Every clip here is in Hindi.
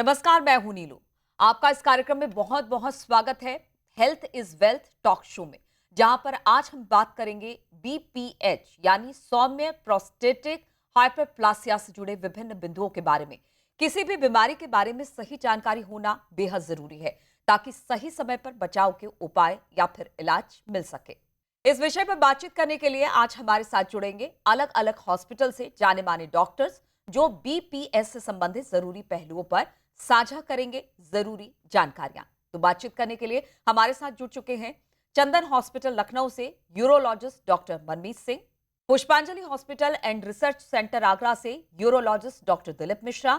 नमस्कार, मैं हूं नीलू। आपका इस कार्यक्रम में बहुत बहुत स्वागत है health is wealth talk show में, जहां पर आज हम बात करेंगे बीपीएच यानी सौम्य प्रोस्टेटिक हाइपरप्लासिया से जुड़े विभिन्न बिंदुओं के बारे में। किसी भी बीमारी के बारे में सही जानकारी होना बेहद जरूरी है ताकि सही समय पर बचाव के उपाय या फिर इलाज मिल सके। इस विषय पर बातचीत करने के लिए आज हमारे साथ जुड़ेंगे अलग अलग हॉस्पिटल से जाने माने डॉक्टर्स, जो बीपीएस से संबंधित जरूरी पहलुओं पर साझा करेंगे जरूरी जानकारियां। तो बातचीत करने के लिए हमारे साथ जुड़ चुके हैं चंदन हॉस्पिटल लखनऊ से urologist doctor Manmeet Singh, Pushpanjali hospital and research centre Agra से urologist doctor Dilip Mishra,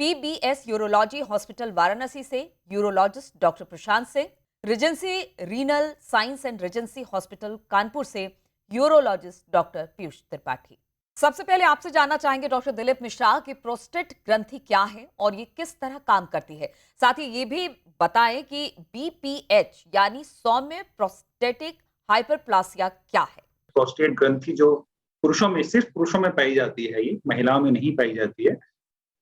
PBS urology hospital Varanasi से urologist doctor Prashant Singh, Regency renal science and Regency hospital Kanpur से यूरोलॉजिस्ट डॉक्टर पीयूष त्रिपाठी। सबसे पहले आपसे जानना चाहेंगे डॉक्टर दिलीप मिश्रा कि प्रोस्टेट ग्रंथि क्या है और ये किस तरह काम करती है। साथ ही ये भी बताएं कि बीपीएच यानी सौम्य प्रोस्टेटिक हाइपरप्लासिया क्या है। प्रोस्टेट ग्रंथि जो पुरुषों में, सिर्फ पुरुषों में पाई जाती है, ये महिलाओं में नहीं पाई जाती है।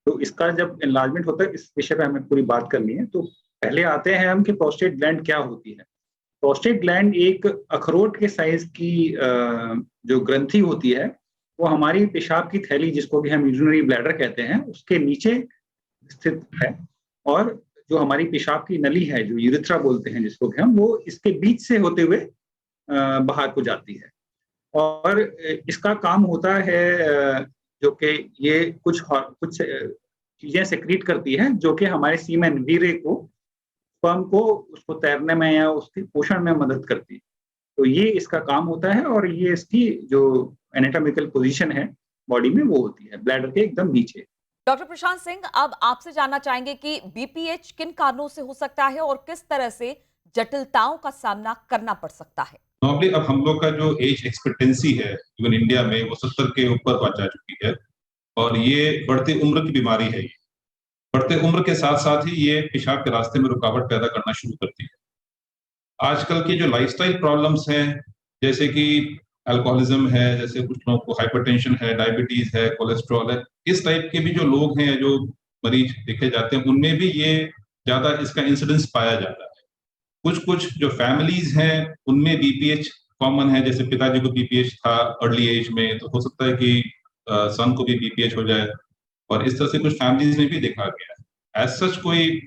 तो इसका जब एनलार्जमेंट होता है, इस विषय पे हमें पूरी बात करनी है। तो पहले आते हैं हम कि प्रोस्टेट ग्लैंड क्या होती है। प्रोस्टेट ग्लैंड एक अखरोट के साइज की जो ग्रंथि होती है, वो हमारी पेशाब की थैली, जिसको भी हम यूरिनरी ब्लैडर कहते हैं, उसके नीचे स्थित है। और जो हमारी पेशाब की नली है, जो यूरेथ्रा बोलते हैं जिसको भी हम, वो इसके बीच से होते हुए बाहर को जाती है। और इसका काम होता है जो कि ये कुछ चीजें सेक्रीट करती है, जो कि हमारे सीमेन वीर्य को, स्पर्म को, उसको तैरने में या उसके पोषण में मदद करती है। तो ये इसका काम होता है और ये इसकी जो एनाटॉमिकल पोजीशन है बॉडी में, वो होती है ब्लैडर के एकदम नीचे। डॉक्टर प्रशांत सिंह, अब आपसे जानना चाहेंगे कि बीपीएच किन कारणों से हो सकता है और किस तरह से जटिलताओं का सामना करना पड़ सकता है। नॉर्मली अब हम लोग का जो एज एक्सपेक्टेंसी है इवन इंडिया में, वो 70 के ऊपर पहुंच जा चुकी है। और ये बढ़ती उम्र की बीमारी है। ये बढ़ते उम्र के साथ साथ ही ये पेशाब के रास्ते में रुकावट पैदा करना शुरू करती है। आजकल की जो लाइफस्टाइल प्रॉब्लम्स हैं, जैसे कि अल्कोहलिज्म है, जैसे कुछ लोगों को हाइपरटेंशन है, डायबिटीज है, कोलेस्ट्रॉल है, इस टाइप के भी जो लोग हैं, जो मरीज देखे जाते हैं, उनमें भी ये ज्यादा इसका इंसिडेंस पाया जाता है। कुछ कुछ जो फैमिलीज हैं उनमें बीपीएच कॉमन है, जैसे पिताजी को बीपीएच था अर्ली एज में, तो हो सकता है कि सन को भी बीपीएच हो जाए। और इस तरह से कुछ फैमिलीज में भी देखा गया है। एज सच कोई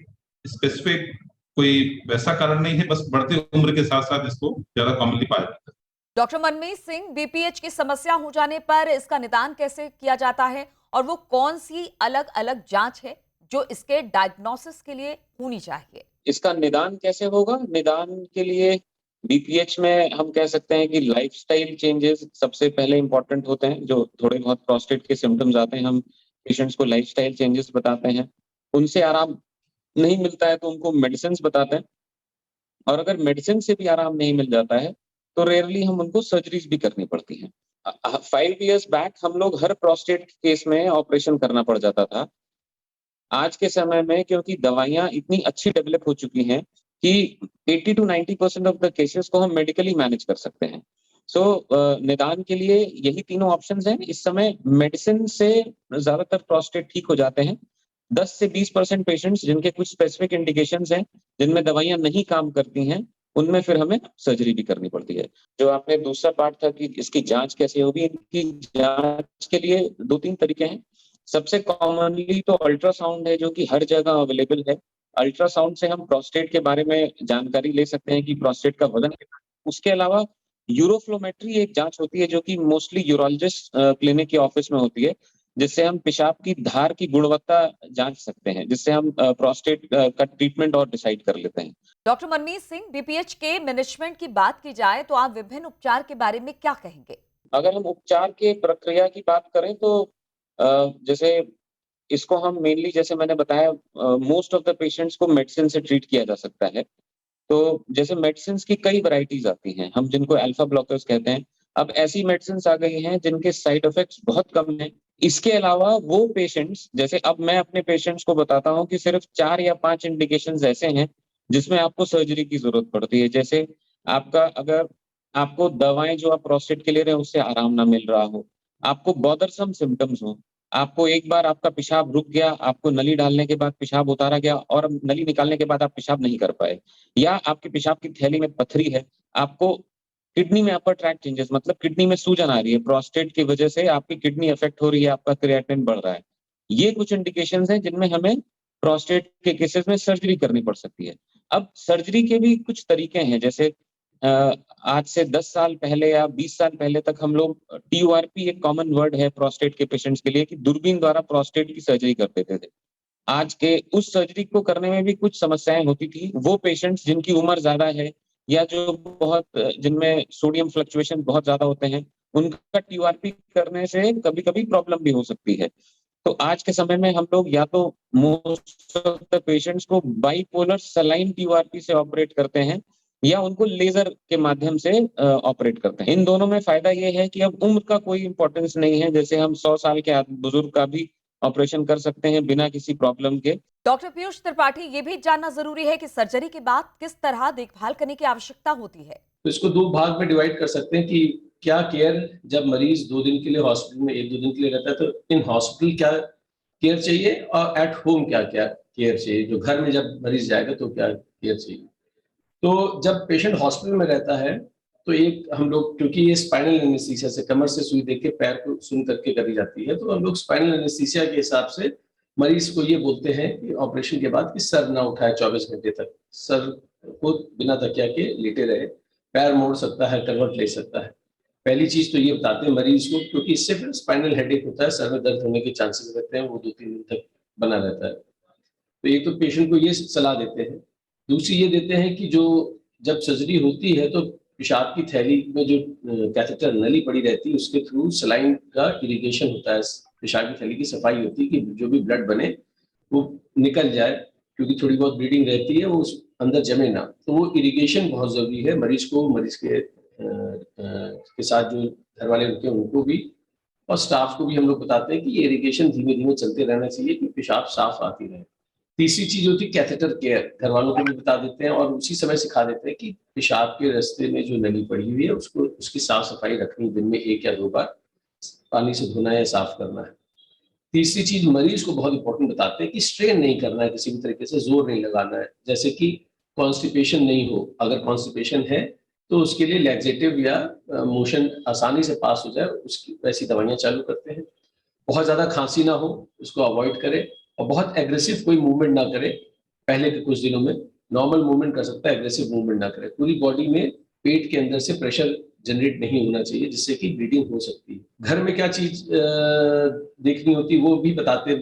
स्पेसिफिक कोई वैसा कारण नहीं है, बस बढ़ते उम्र के साथ साथ इसको ज्यादा कॉमनली पाया जाता है। डॉक्टर मनमीत सिंह, बीपीएच की समस्या हो जाने पर इसका निदान कैसे किया जाता है और वो कौन सी अलग अलग जांच है जो इसके डायग्नोसिस के लिए होनी चाहिए। इसका निदान कैसे होगा? निदान के लिए बीपीएच में हम कह सकते हैं कि लाइफस्टाइल चेंजेस सबसे पहले इंपॉर्टेंट होते हैं। जो थोड़े बहुत प्रोस्टेट के सिम्टम्स आते हैं, हम पेशेंट्स को लाइफस्टाइल चेंजेस बताते हैं। उनसे आराम नहीं मिलता है तो उनको मेडिसिन बताते हैं। और अगर मेडिसिन से भी आराम नहीं मिल जाता है तो रेयरली हम उनको सर्जरीज भी करनी पड़ती हैं। 5 years बैक हम लोग हर प्रोस्टेट केस में ऑपरेशन करना पड़ जाता था। आज के समय में क्योंकि दवाइयां इतनी अच्छी डेवलप हो चुकी हैं कि 80 to 90% ऑफ द केसेस को हम मेडिकली मैनेज कर सकते हैं। सो निदान के लिए यही तीनों ऑप्शंस हैं। इस समय मेडिसिन से ज्यादातर प्रोस्टेट ठीक हो जाते हैं। 10 से 20% पेशेंट्स जिनके कुछ स्पेसिफिक इंडिकेशंस हैं, जिनमें दवाइयां नहीं काम करती हैं, उनमें फिर हमें सर्जरी भी करनी पड़ती है। जो आपने दूसरा पार्ट था कि इसकी जांच कैसे होगी, इनकी जांच के लिए 2-3 तरीके हैं। सबसे कॉमनली तो अल्ट्रासाउंड है, जो कि हर जगह अवेलेबल है। अल्ट्रासाउंड से हम प्रोस्टेट के बारे में जानकारी ले सकते हैं कि प्रोस्टेट का वजन कितना है। उसके अलावा यूरोफ्लोमेट्री एक जांच होती है जो कि मोस्टली यूरोलॉजिस्ट क्लिनिक के ऑफिस में होती है, जिससे हम पेशाब की धार की गुणवत्ता जांच सकते हैं, जिससे हम प्रोस्टेट का ट्रीटमेंट और डिसाइड कर लेते हैं। डॉक्टर मनमीत सिंह, बीपीएच के मैनेजमेंट की बात की जाए तो आप विभिन्न उपचार के बारे में क्या कहेंगे। अगर हम उपचार के प्रक्रिया की बात करें तो जैसे इसको हम मेनली, जैसे मैंने बताया, मोस्ट ऑफ द पेशेंट्स को मेडिसिन से ट्रीट किया जा सकता है। तो जैसे मेडिसिन की कई वैरायटीज आती हैं, हम जिनको अल्फा ब्लॉकर्स कहते हैं। अब ऐसी मेडिसिन आ गई हैं जिनके साइड इफेक्ट्स बहुत कम हैं। इसके अलावा वो पेशेंट्स, जैसे अब मैं अपने पेशेंट्स को बताता हूँ कि सिर्फ 4 या 5 इंडिकेशंस ऐसे हैं जिसमें आपको सर्जरी की जरूरत पड़ती है। जैसे आपका, अगर आपको दवाएं जो आप प्रोस्टेट के ले रहे हैं उससे आराम ना मिल रहा हो, आपको बॉदरसम सिम्टम्स हो, आपको एक बार आपका पेशाब रुक गया, आपको नली डालने के बाद पेशाब उतारा गया और अब नली निकालने के बाद आप पेशाब नहीं कर पाए, या आपके पेशाब की थैली में पथरी है, आपको किडनी में अपर ट्रैक चेंजेस मतलब किडनी में सूजन आ रही है, प्रोस्टेट की वजह से आपकी किडनी अफेक्ट हो रही है, आपका क्रिएटिनिन बढ़ रहा है। ये कुछ इंडिकेशंस हैं जिनमें हमें प्रोस्टेट के केसेस में सर्जरी करनी पड़ सकती है। अब सर्जरी के भी कुछ तरीके हैं, जैसे आज से 10 साल पहले या 20 साल पहले तक हम लोग TURP एक कॉमन वर्ड है प्रोस्टेट के पेशेंट्स के लिए कि दूरबीन द्वारा प्रोस्टेट की सर्जरी कर देते थे। आज के उस सर्जरी को करने में भी कुछ समस्याएं होती थी। वो पेशेंट्स जिनकी उम्र ज्यादा है या जो बहुत जिनमें सोडियम फ्लक्चुएशन बहुत ज्यादा होते हैं, उनका TURP करने से कभी-कभी प्रॉब्लम भी हो सकती है। तो आज के समय में हम लोग या तो मोस्ट ऑफ द पेशेंट्स को बाइपोलर सलाइन TURP से ऑपरेट करते हैं या उनको लेजर के माध्यम से ऑपरेट करते हैं। इन दोनों में फायदा ये है कि अब उम्र का कोई इंपॉर्टेंस नहीं है, जैसे हम 100 साल के बुजुर्ग का भी ऑपरेशन कर सकते हैं बिना किसी प्रॉब्लम के। डॉक्टर पीयूष त्रिपाठी, ये भी जानना जरूरी है कि सर्जरी के बाद किस तरह देखभाल करने की आवश्यकता होती है। तो इसको दो भाग में डिवाइड कर सकते हैं कि क्या केयर जब मरीज 2 दिन के लिए हॉस्पिटल में 1-2 दिन के लिए रहता है तो इन हॉस्पिटल क्या केयर चाहिए और एट होम क्या क्या केयर चाहिए, जो घर में जब मरीज जाएगा तो क्या केयर चाहिए। तो जब पेशेंट हॉस्पिटल में रहता है तो एक हम लोग, क्योंकि ये स्पाइनल एनेस्थीसिया से कमर से सुई देके पैर को सुन करके करी जाती है, तो हम लोग स्पाइनल एनेस्थीसिया के हिसाब से मरीज को ये बोलते हैं कि ऑपरेशन के बाद कि सर ना उठाए 24 घंटे तक, सर को बिना तकिया के लेटे रहे, पैर मोड़ सकता है, करवट ले सकता है। पहली चीज तो ये बताते हैं मरीज को, क्योंकि इससे फिर स्पाइनल हेडेक होता है, सर में दर्द होने के चांसेस रहते हैं, वो 2-3 दिन तक बना रहता है। तो एक तो पेशेंट को ये सलाह देते हैं। दूसरी ये देते हैं कि जो जब सर्जरी होती है तो पेशाब की थैली में जो कैथेटर नली पड़ी रहती है उसके थ्रू सलाइन का इरिगेशन होता है, पेशाब की थैली की सफाई होती है कि जो भी ब्लड बने वो निकल जाए, क्योंकि थोड़ी बहुत ब्लीडिंग रहती है वो उस अंदर जमे ना। तो वो इरिगेशन बहुत जरूरी है मरीज को, मरीज के साथ जो घर वाले होते हैं उनको भी, और स्टाफ को भी हम लोग बताते हैं कि ये इरिगेशन धीमे धीमे चलते रहना चाहिए कि पेशाब साफ आती रहे। तीसरी चीज होती है कैथेटर केयर, घर वालों को भी बता देते हैं और उसी समय सिखा देते हैं कि पेशाब के रास्ते में जो नली पड़ी हुई है उसको उसकी साफ सफाई रखनी, दिन में 1 या 2 बार पानी से धोना है, साफ करना है। तीसरी चीज मरीज को बहुत इंपॉर्टेंट बताते हैं कि स्ट्रेन नहीं करना है, किसी भी तरीके से जोर नहीं लगाना है, जैसे कि कॉन्स्टिपेशन नहीं हो, अगर कॉन्स्टिपेशन है तो उसके लिए लैक्सेटिव या मोशन आसानी से पास हो जाए उसकी वैसी दवाइयां चालू करते हैं। बहुत ज्यादा खांसी ना हो उसको अवॉइड करें और बहुत एग्रेसिव कोई मूवमेंट ना करे। पहले के कुछ दिनों में नॉर्मल मूवमेंट कर सकता है, एग्रेसिव मूवमेंट ना करे। पूरी बॉडी में पेट के अंदर से प्रेशर जनरेट नहीं होना चाहिए जिससे कि ब्लीडिंग हो सकती है। घर में क्या चीज देखनी होती है वो भी बताते हैं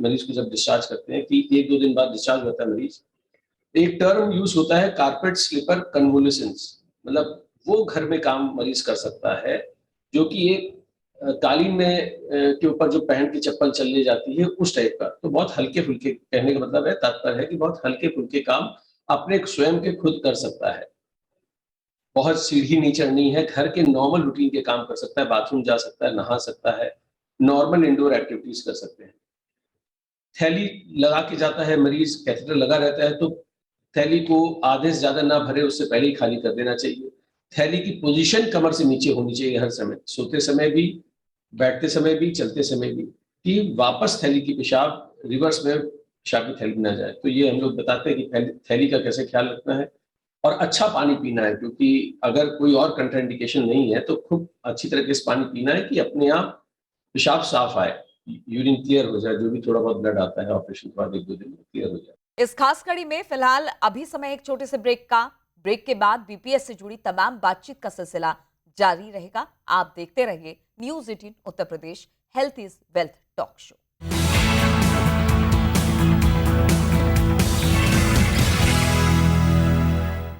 मरीज को जब डिस्चार्ज करते हैं कि 1-2 दिन बाद डिस्चार्ज होता है मरीज। एक टर्म यूज होता है कारपेट स्लीपर कन्वोल्यूशंस, मतलब वो घर में काम मरीज कर सकता है जो कि एक कालीन में के ऊपर जो पहन के चप्पल चलने जाती है उस टाइप का। तो बहुत हल्के फुल्के, कहने का मतलब है, तात्पर्य है कि बहुत हल्के फुल्के काम अपने स्वयं के खुद कर सकता है। बहुत सीढ़ी नहीं चढ़नी है, घर के नॉर्मल रूटीन के काम कर सकता है, बाथरूम जा सकता है, नहा सकता है, नॉर्मल इंडोर एक्टिविटीज कर सकते हैं। थैली लगा के जाता है मरीज, कैथेटर लगा रहता है तो थैली को आधे से ज्यादा ना भरे उससे पहले ही खाली कर देना चाहिए। थैली की पोजीशन कमर से नीचे होनी चाहिए हर समय, सोते समय भी, बैठते समय भी, चलते समय भी, कि वापस थैली की पेशाब रिवर्स में पेशाब की थैली में ना जाए। तो ये हम लोग बताते हैं कि थैली का कैसे ख्याल रखना है और अच्छा पानी पीना है, क्योंकि अगर कोई और कंट्राइंडिकेशन नहीं है तो खूब अच्छी तरीके से पानी पीना है कि अपने आप पेशाब साफ आए, यूरिन क्लियर हो जाए, जो भी थोड़ा बहुत ब्लड आता है ऑपरेशन के बाद 1-2 दिन में क्लियर हो जाए। इस खास कड़ी में फिलहाल अभी समय एक छोटे से ब्रेक का। ब्रेक के बाद बीपीएस से जुड़ी तमाम बातचीत का सिलसिला जारी रहेगा। आप देखते रहिए news 18 Uttar Pradesh, health is wealth talk show.